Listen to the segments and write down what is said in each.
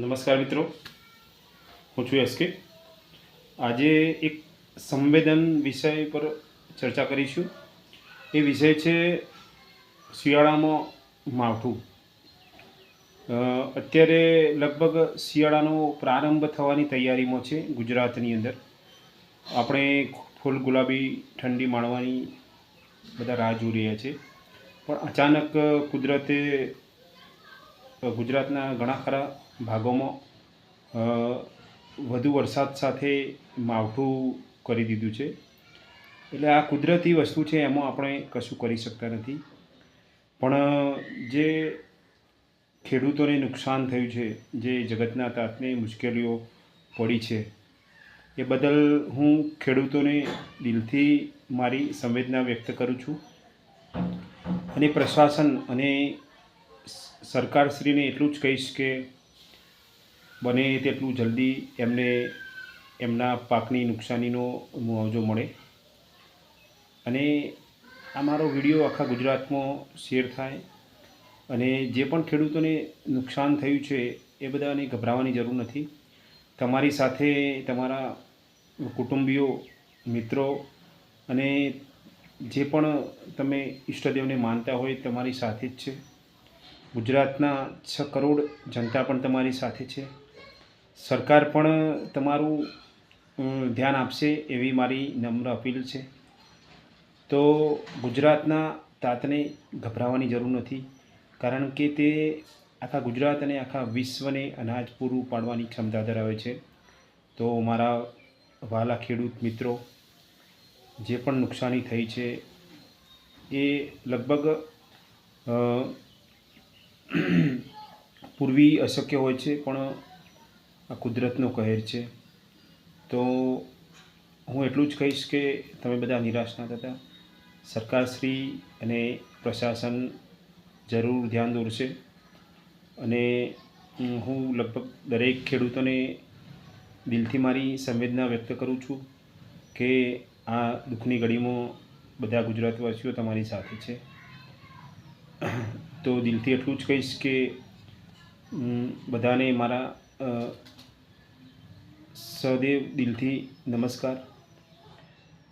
નમસ્કાર મિત્રો, હું છું એસકે. આજે એક સંવેદન વિષય પર ચર્ચા કરીશું. એ વિષય છે શિયાળામાં માવઠું. અત્યારે લગભગ શિયાળાનો પ્રારંભ થવાની તૈયારીમાં છે ગુજરાતની અંદર. આપણે ફૂલ ગુલાબી ઠંડી માણવાની બધા રાહ જોઈ રહ્યા છે, પણ અચાનક કુદરતે ગુજરાતના ઘણા ખરા ભાગોમાં વધુ વરસાદ સાથે માવઠું કરી દીધું છે. એટલે આ કુદરતી વસ્તુ છે, એમાં આપણે કશું કરી શકતા નથી. પણ જે ખેડૂતોને નુકસાન થયું છે, જે જગતના તાતને મુશ્કેલીઓ પડી છે, એ બદલ હું ખેડૂતોને દિલથી મારી સંવેદના વ્યક્ત કરું છું. અને પ્રશાસન અને સરકારશ્રીને એટલું જ કહીશ કે બને તેટલું જલ્દી એમને એમના પાકની નુકસાનીનો મુઆવજો મળે. અને આ મારો વિડીયો આખા ગુજરાતમાં શેર થાય અને જે પણ ખેડૂતોને નુકસાન થયું છે એ બધાને ગભરાવાની જરૂર નથી. તમારી સાથે તમારા કુટુંબીઓ, મિત્રો અને જે પણ તમે ઈષ્ટદેવને માનતા હોય તમારી સાથે જ છે. ગુજરાતના 6 કરોડ જનતા પણ તમારી સાથે છે. સરકાર પણ તમારું ધ્યાન આપશે એવી મારી નમ્ર અપીલ છે. તો ગુજરાતના તાતને ગભરાવાની જરૂર નથી, કારણ કે તે આખા ગુજરાત અને આખા વિશ્વને અનાજ પૂરું પાડવાની ક્ષમતા ધરાવે છે. તો મારા વહાલા ખેડૂત મિત્રો, જે પણ નુકસાની થઈ છે એ લગભગ પૂર્વી અશક્ય હોય છે, પણ આ કુદરતનો કહેર છે. તો હું એટલું જ કહીશ કે તમે બધા નિરાશ ના થતા. સરકારશ્રી અને પ્રશાસન જરૂર ધ્યાન દોરશે. અને હું લગભગ દરેક ખેડૂતોને દિલથી મારી સંવેદના વ્યક્ત કરું છું કે આ દુઃખની ઘડીમાં બધા ગુજરાતવાસીઓ તમારી સાથે છે. તો દિલથી એટલું જ કહીશ કે બધાને મારા સદૈવ દિલથી નમસ્કાર.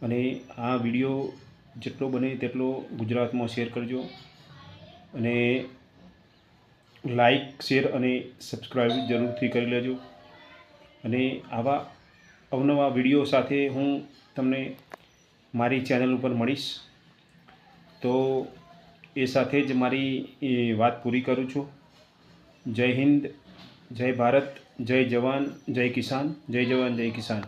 અને આ વિડીયો જેટલો બને તેટલો ગુજરાતમાં શેર કરજો. અને લાઈક, શેર અને સબસ્ક્રાઈબ જરૂરથી કરી લેજો. અને આવા અવનવા વિડીયો સાથે હું તમને મારી ચેનલ ઉપર મળીશ. તો એ સાથે જ મારી વાત પૂરી કરું છું. જય હિન્દ, જય ભારત, જય જવાન, જય કિસાન. જય જવાન, જય કિસાન.